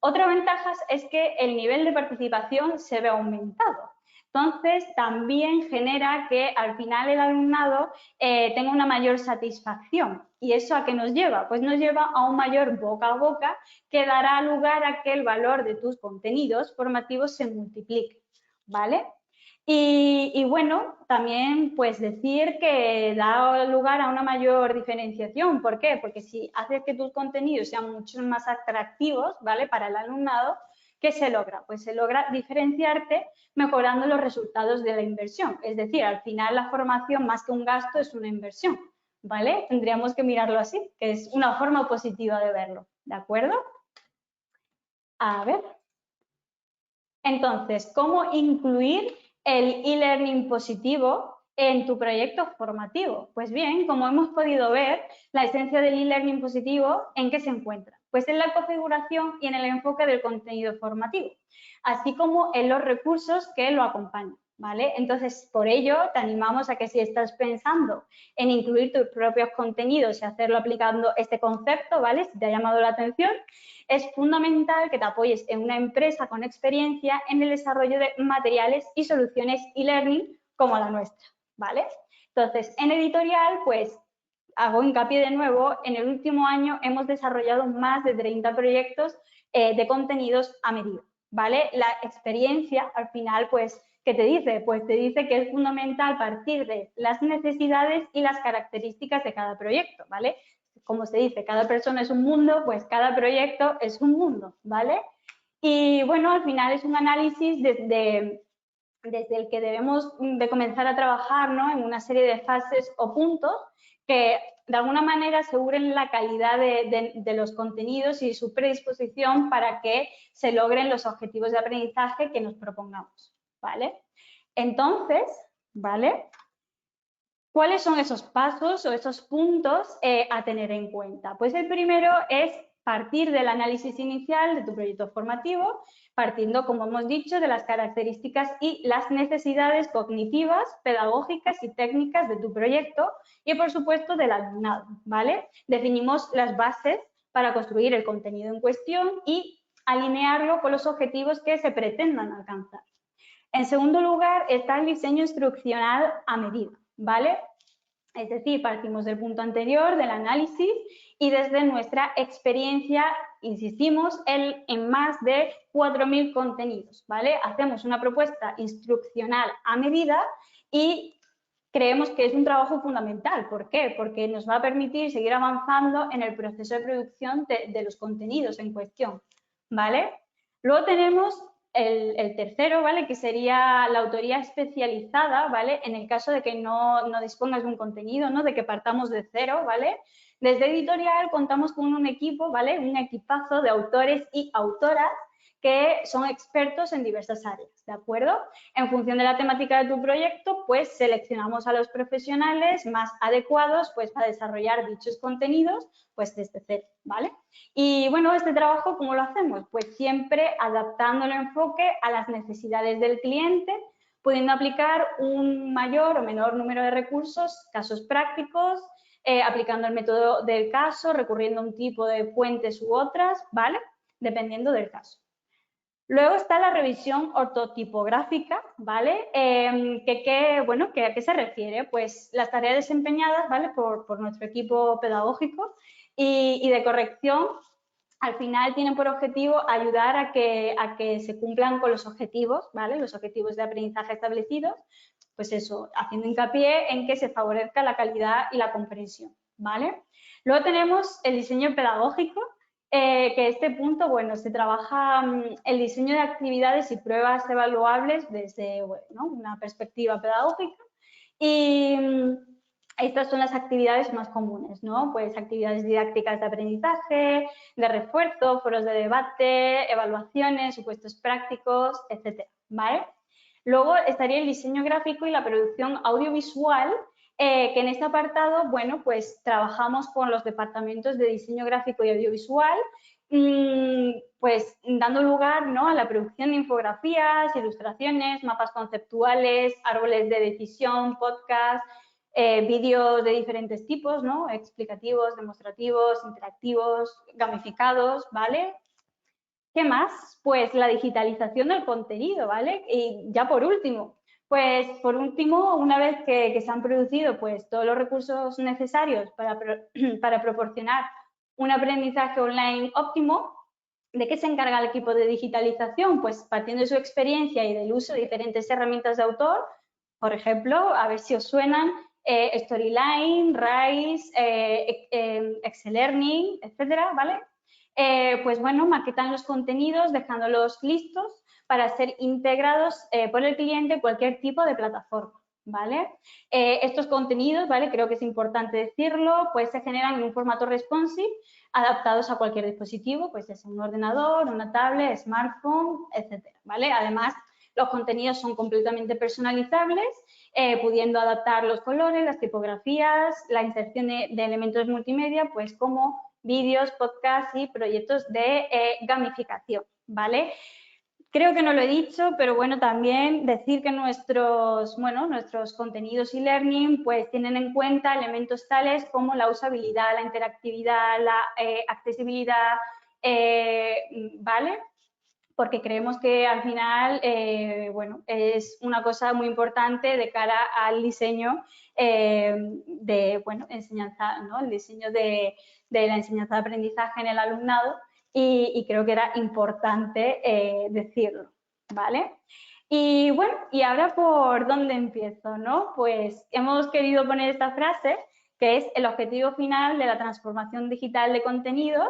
Otra ventaja es que el nivel de participación se ve aumentado. Entonces, también genera que al final el alumnado tenga una mayor satisfacción. ¿Y eso a qué nos lleva? Pues nos lleva a un mayor boca a boca que dará lugar a que el valor de tus contenidos formativos se multiplique, ¿vale? Y bueno, también pues decir que da lugar a una mayor diferenciación. ¿Por qué? Porque si haces que tus contenidos sean mucho más atractivos, ¿vale? Para el alumnado, ¿qué se logra? Pues se logra diferenciarte mejorando los resultados de la inversión. Es decir, al final la formación más que un gasto es una inversión, ¿vale? Tendríamos que mirarlo así, que es una forma positiva de verlo, ¿de acuerdo? A ver. Entonces, ¿cómo incluir el e-learning positivo en tu proyecto formativo? Pues bien, como hemos podido ver, la esencia del e-learning positivo, ¿en qué se encuentra? Pues en la configuración y en el enfoque del contenido formativo, así como en los recursos que lo acompañan, ¿vale? Entonces, por ello, te animamos a que si estás pensando en incluir tus propios contenidos y hacerlo aplicando este concepto, ¿vale? Si te ha llamado la atención, es fundamental que te apoyes en una empresa con experiencia en el desarrollo de materiales y soluciones e-learning como la nuestra, ¿vale? Entonces, en editorial, pues, hago hincapié de nuevo, en el último año hemos desarrollado más de 30 proyectos de contenidos a medida, ¿vale? La experiencia, al final, pues, ¿qué te dice? Pues te dice que es fundamental partir de las necesidades y las características de cada proyecto, ¿vale? Como se dice, cada persona es un mundo, pues cada proyecto es un mundo, ¿vale? Y bueno, al final es un análisis desde el que debemos de comenzar a trabajar, ¿no? En una serie de fases o puntos que de alguna manera aseguren la calidad de los contenidos y su predisposición para que se logren los objetivos de aprendizaje que nos propongamos, ¿vale? Entonces, ¿vale? ¿Cuáles son esos pasos o esos puntos a tener en cuenta? Pues el primero es partir del análisis inicial de tu proyecto formativo, partiendo, como hemos dicho, de las características y las necesidades cognitivas, pedagógicas y técnicas de tu proyecto y, por supuesto, del alumnado, ¿vale? Definimos las bases para construir el contenido en cuestión y alinearlo con los objetivos que se pretendan alcanzar. En segundo lugar, está el diseño instruccional a medida, ¿vale? Es decir, partimos del punto anterior, del análisis, y desde nuestra experiencia, insistimos, en más de 4.000 contenidos, ¿vale? Hacemos una propuesta instruccional a medida y creemos que es un trabajo fundamental. ¿Por qué? Porque nos va a permitir seguir avanzando en el proceso de producción de los contenidos en cuestión, ¿vale? Luego tenemos el tercero, ¿vale? Que sería la autoría especializada, ¿vale? En el caso de que no dispongas de un contenido, ¿no? De que partamos de cero, ¿vale? Desde Editorial contamos con un equipo, ¿vale? Un equipazo de autores y autoras que son expertos en diversas áreas, ¿de acuerdo? En función de la temática de tu proyecto, pues seleccionamos a los profesionales más adecuados pues para desarrollar dichos contenidos pues desde cero, ¿vale? Y bueno, este trabajo, ¿cómo lo hacemos? Pues siempre adaptando el enfoque a las necesidades del cliente, pudiendo aplicar un mayor o menor número de recursos, casos prácticos, aplicando el método del caso, recurriendo a un tipo de fuentes u otras, ¿vale? Dependiendo del caso. Luego está la revisión ortotipográfica, ¿vale? Bueno, ¿a qué se refiere? Pues las tareas desempeñadas, ¿vale? Por nuestro equipo pedagógico y de corrección, al final tienen por objetivo ayudar a que se cumplan con los objetivos, ¿vale? Los objetivos de aprendizaje establecidos, pues eso, haciendo hincapié en que se favorezca la calidad y la comprensión, ¿vale? Luego tenemos el diseño pedagógico, que este punto, bueno, se trabaja el diseño de actividades y pruebas evaluables desde bueno, una perspectiva pedagógica y estas son las actividades más comunes, ¿no? Pues actividades didácticas de aprendizaje, de refuerzo, foros de debate, evaluaciones, supuestos prácticos, etcétera, ¿vale? Luego estaría el diseño gráfico y la producción audiovisual, que en este apartado, bueno, pues trabajamos con los departamentos de diseño gráfico y audiovisual, pues dando lugar, ¿no? A la producción de infografías, ilustraciones, mapas conceptuales, árboles de decisión, podcast, vídeos de diferentes tipos, ¿no? Explicativos, demostrativos, interactivos, gamificados, ¿vale? ¿Qué más? Pues la digitalización del contenido, ¿vale? Y ya por último, una vez que se han producido pues, todos los recursos necesarios para proporcionar un aprendizaje online óptimo, ¿de qué se encarga el equipo de digitalización? Pues partiendo de su experiencia y del uso de diferentes herramientas de autor, por ejemplo, a ver si os suenan, Storyline, Rise, Excel Learning, etcétera, ¿vale? Pues bueno, maquetan los contenidos dejándolos listos para ser integrados por el cliente en cualquier tipo de plataforma, ¿vale? Estos contenidos, ¿vale? Creo que es importante decirlo, pues se generan en un formato responsive, adaptados a cualquier dispositivo, pues ya sea un ordenador, una tablet, smartphone, etcétera, ¿vale? Además, los contenidos son completamente personalizables, pudiendo adaptar los colores, las tipografías, la inserción de elementos multimedia, pues como vídeos, podcasts y proyectos de gamificación, ¿vale? Creo que no lo he dicho, pero bueno, también decir que nuestros contenidos y learning pues tienen en cuenta elementos tales como la usabilidad, la interactividad, la accesibilidad, ¿vale? Porque creemos que al final, bueno, es una cosa muy importante de cara al diseño de, bueno, enseñanza, ¿no? El diseño de la enseñanza de aprendizaje en el alumnado y creo que era importante decirlo, ¿vale? Y bueno, y ahora por dónde empiezo, ¿no? Pues hemos querido poner esta frase que es el objetivo final de la transformación digital de contenidos,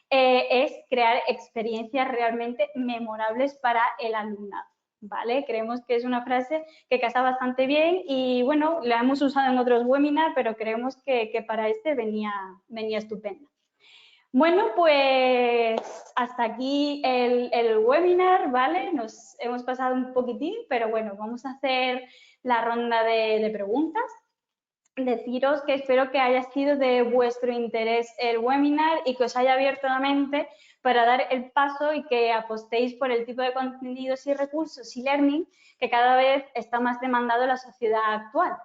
es crear experiencias realmente memorables para el alumnado, ¿vale? Creemos que es una frase que casa bastante bien y, bueno, la hemos usado en otros webinars, pero creemos que para este venía estupenda. Bueno, pues hasta aquí el webinar, ¿vale? Nos hemos pasado un poquitín, pero bueno, vamos a hacer la ronda de preguntas. Deciros que espero que haya sido de vuestro interés el webinar y que os haya abierto la mente para dar el paso y que apostéis por el tipo de contenidos y recursos y learning que cada vez está más demandado en la sociedad actual.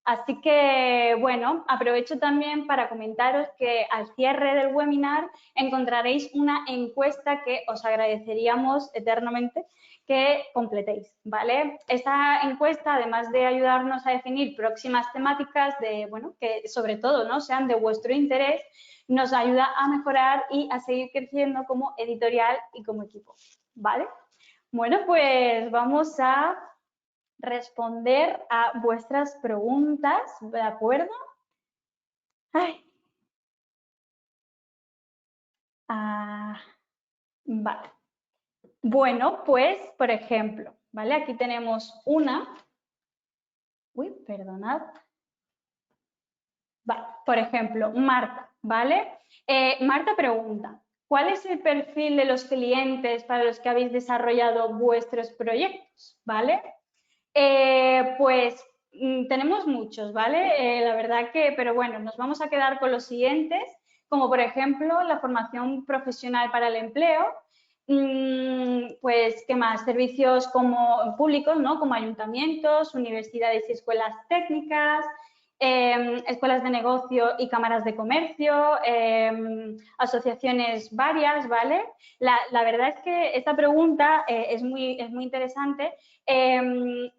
Así que, bueno, aprovecho también para comentaros que al cierre del webinar encontraréis una encuesta que os agradeceríamos eternamente que completéis, ¿vale? Esta encuesta, además de ayudarnos a definir próximas temáticas de, bueno, que sobre todo, ¿no?, sean de vuestro interés, nos ayuda a mejorar y a seguir creciendo como editorial y como equipo, ¿vale? Bueno, pues vamos a responder a vuestras preguntas, ¿de acuerdo? Ay. Vale. Bueno, pues, por ejemplo, ¿vale? Aquí tenemos una. Uy, perdonad. Vale, por ejemplo, Marta, ¿vale? Marta pregunta, ¿cuál es el perfil de los clientes para los que habéis desarrollado vuestros proyectos? ¿Vale? Pues tenemos muchos, ¿vale? La verdad que, pero bueno, nos vamos a quedar con los siguientes, como por ejemplo la formación profesional para el empleo, pues, ¿qué más? Servicios como públicos, ¿no? Como ayuntamientos, universidades y escuelas técnicas, escuelas de negocio y cámaras de comercio, asociaciones varias, ¿vale? La verdad es que esta pregunta es muy interesante.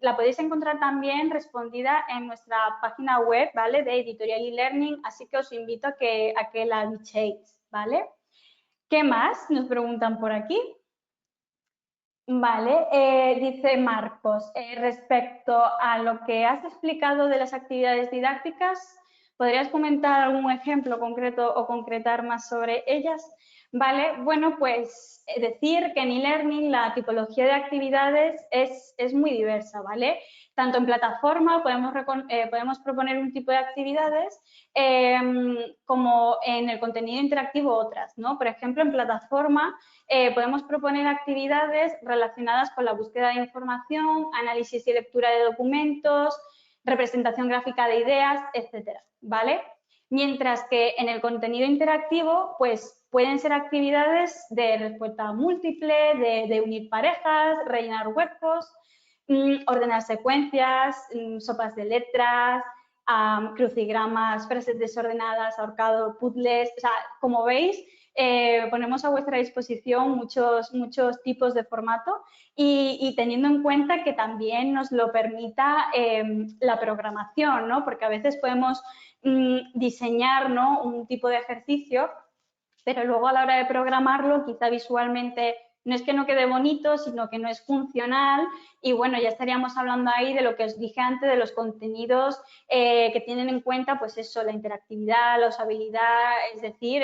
La podéis encontrar también respondida en nuestra página web, ¿vale? De Editorial y Learning, así que os invito a que la bicheéis, ¿vale? ¿Qué más? Nos preguntan por aquí. Vale, dice Marcos, respecto a lo que has explicado de las actividades didácticas, ¿podrías comentar algún ejemplo concreto o concretar más sobre ellas? Vale, bueno, pues decir que en eLearning la tipología de actividades es muy diversa, ¿vale? Tanto en plataforma podemos proponer un tipo de actividades como en el contenido interactivo otras, ¿no? Por ejemplo, en plataforma podemos proponer actividades relacionadas con la búsqueda de información, análisis y lectura de documentos, representación gráfica de ideas, etcétera, ¿vale? Mientras que en el contenido interactivo, pues pueden ser actividades de respuesta múltiple, de unir parejas, rellenar huecos, ordenar secuencias, sopas de letras, crucigramas, frases desordenadas, ahorcado, puzzles. O sea, como veis, ponemos a vuestra disposición muchos tipos de formato y teniendo en cuenta que también nos lo permita la programación, ¿no? Porque a veces podemos diseñar, ¿no?, un tipo de ejercicio, pero luego a la hora de programarlo, quizá visualmente no es que no quede bonito, sino que no es funcional y bueno, ya estaríamos hablando ahí de lo que os dije antes, de los contenidos que tienen en cuenta, pues eso, la interactividad, la usabilidad, es decir,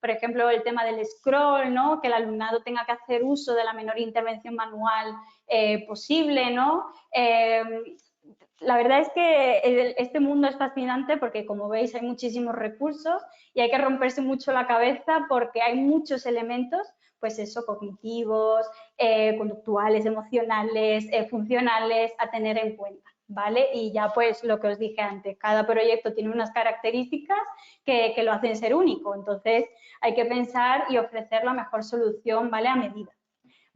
por ejemplo, el tema del scroll, ¿no? Que el alumnado tenga que hacer uso de la menor intervención manual posible, ¿no? La verdad es que este mundo es fascinante porque, como veis, hay muchísimos recursos y hay que romperse mucho la cabeza porque hay muchos elementos, pues eso, cognitivos, conductuales, emocionales, funcionales a tener en cuenta, ¿vale? Y ya pues lo que os dije antes, cada proyecto tiene unas características que lo hacen ser único, entonces hay que pensar y ofrecer la mejor solución, ¿vale? A medida.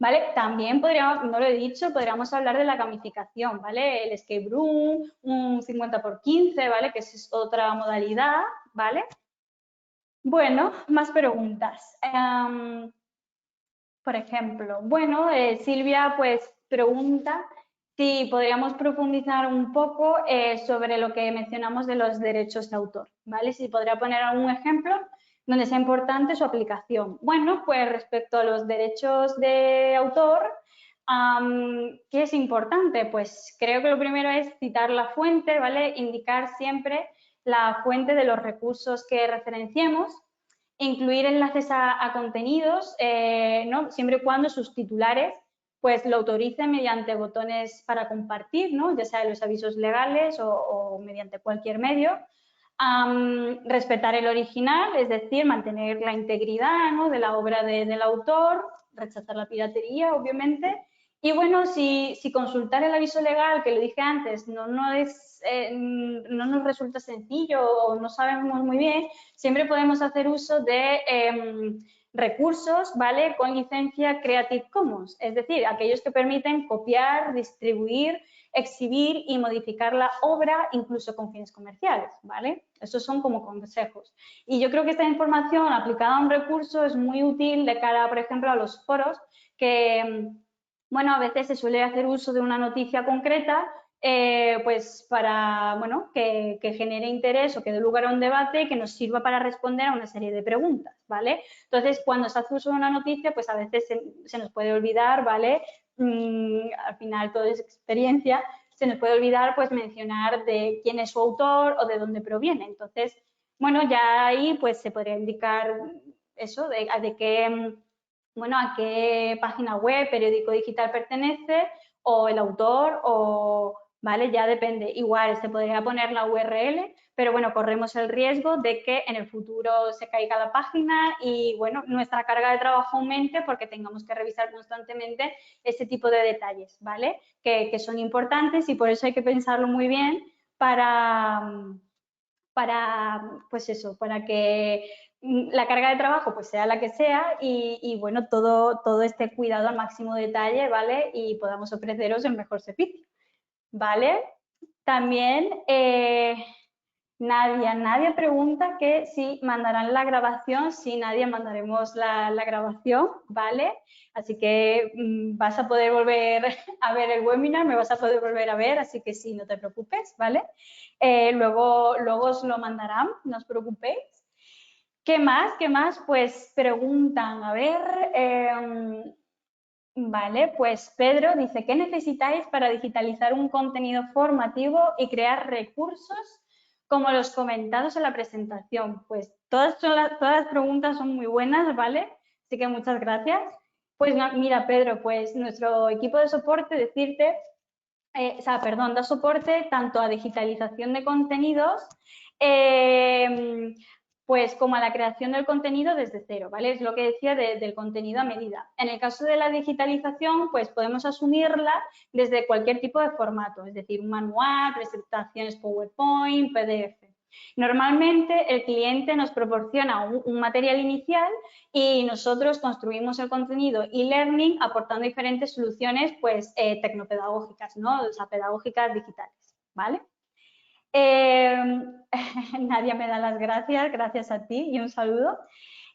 ¿Vale? También podríamos, no lo he dicho, podríamos hablar de la gamificación, ¿vale? El escape room, un 50 por 15, ¿vale? Que es otra modalidad, ¿vale? Bueno, más preguntas. Por ejemplo, bueno, Silvia pues pregunta si podríamos profundizar un poco sobre lo que mencionamos de los derechos de autor, ¿vale? Si podría poner algún ejemplo donde sea importante su aplicación. Bueno, pues respecto a los derechos de autor, ¿qué es importante? Pues creo que lo primero es citar la fuente, ¿vale? Indicar siempre la fuente de los recursos que referenciemos, incluir enlaces a contenidos, ¿no? Siempre y cuando sus titulares pues lo autoricen mediante botones para compartir, ¿no? Ya sea en los avisos legales o mediante cualquier medio. Respetar el original, es decir, mantener la integridad, ¿no?, de la obra del autor, rechazar la piratería, obviamente. Y bueno, si consultar el aviso legal, que lo dije antes, no nos resulta sencillo o no sabemos muy bien, siempre podemos hacer uso de recursos, ¿vale?, con licencia Creative Commons, es decir, aquellos que permiten copiar, distribuir, exhibir y modificar la obra incluso con fines comerciales, ¿vale? Esos son como consejos. Y yo creo que esta información aplicada a un recurso es muy útil de cara, por ejemplo, a los foros que, bueno, a veces se suele hacer uso de una noticia concreta pues para, bueno, que genere interés o que dé lugar a un debate que nos sirva para responder a una serie de preguntas, ¿vale? Entonces, cuando se hace uso de una noticia, pues a veces se nos puede olvidar, ¿vale? Al final todo es experiencia, se nos puede olvidar pues mencionar de quién es su autor o de dónde proviene. Entonces, bueno, ya ahí pues se podría indicar eso, de qué, bueno, a qué página web, periódico digital pertenece, o el autor, o, ¿vale? Ya depende. Igual se podría poner la URL, pero bueno, corremos el riesgo de que en el futuro se caiga la página y, bueno, nuestra carga de trabajo aumente porque tengamos que revisar constantemente este tipo de detalles, ¿vale? Que son importantes y por eso hay que pensarlo muy bien pues eso, para que la carga de trabajo pues sea la que sea y bueno, todo este cuidado al máximo detalle, ¿vale? Y podamos ofreceros el mejor servicio, ¿vale? También Nadia pregunta que si mandarán la grabación. Sí, Nadia, mandaremos la grabación, ¿vale? Así que vas a poder volver a ver el webinar, me vas a poder volver a ver, así que sí, no te preocupes, ¿vale? Luego os lo mandarán, no os preocupéis. ¿Qué más? ¿Qué más? Pues preguntan, a ver, vale, pues Pedro dice, ¿qué necesitáis para digitalizar un contenido formativo y crear recursos como los comentados en la presentación? Pues todas las preguntas son muy buenas, ¿vale? Así que muchas gracias. Pues mira, Pedro, pues nuestro equipo de soporte, decirte, da soporte tanto a digitalización de contenidos, pues como a la creación del contenido desde cero, ¿vale? Es lo que decía del contenido a medida. En el caso de la digitalización, pues podemos asumirla desde cualquier tipo de formato, es decir, un manual, presentaciones PowerPoint, PDF. Normalmente el cliente nos proporciona un material inicial y nosotros construimos el contenido e-learning aportando diferentes soluciones pues tecnopedagógicas, ¿no? O sea, pedagógicas digitales, ¿vale? Nadia me da las gracias a ti y un saludo.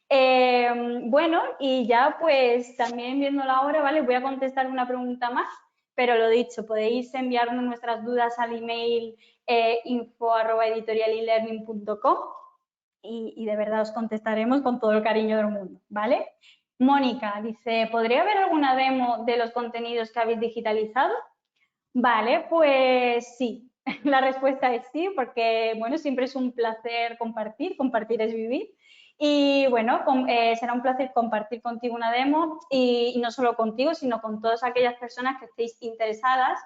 Bueno, y ya pues también viendo la hora, ¿vale? Voy a contestar una pregunta más, pero lo dicho, podéis enviarnos nuestras dudas al email info@editorialelearning.com y de verdad os contestaremos con todo el cariño del mundo, ¿vale? Mónica dice, ¿podría haber alguna demo de los contenidos que habéis digitalizado? Vale, pues sí, la respuesta es sí, porque bueno, siempre es un placer compartir es vivir. Y bueno, será un placer compartir contigo una demo y no solo contigo, sino con todas aquellas personas que estéis interesadas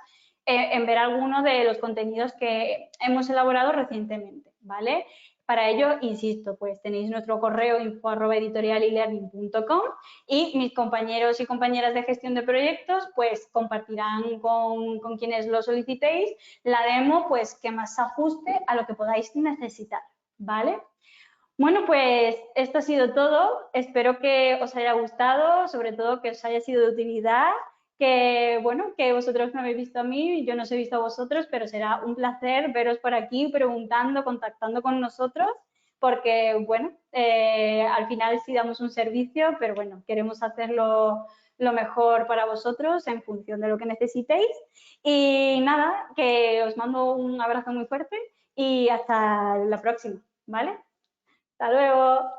en ver alguno de los contenidos que hemos elaborado recientemente, ¿vale? Para ello, insisto, pues tenéis nuestro correo info@editorialelearning.com y mis compañeros y compañeras de gestión de proyectos pues compartirán con quienes lo solicitéis la demo pues que más se ajuste a lo que podáis necesitar, ¿vale? Bueno, pues esto ha sido todo. Espero que os haya gustado, sobre todo que os haya sido de utilidad, que bueno, que vosotros me habéis visto a mí, yo no os he visto a vosotros, pero será un placer veros por aquí preguntando, contactando con nosotros, porque bueno, al final sí damos un servicio, pero bueno, queremos hacerlo lo mejor para vosotros en función de lo que necesitéis. Y nada, que os mando un abrazo muy fuerte y hasta la próxima, ¿vale? Hasta luego.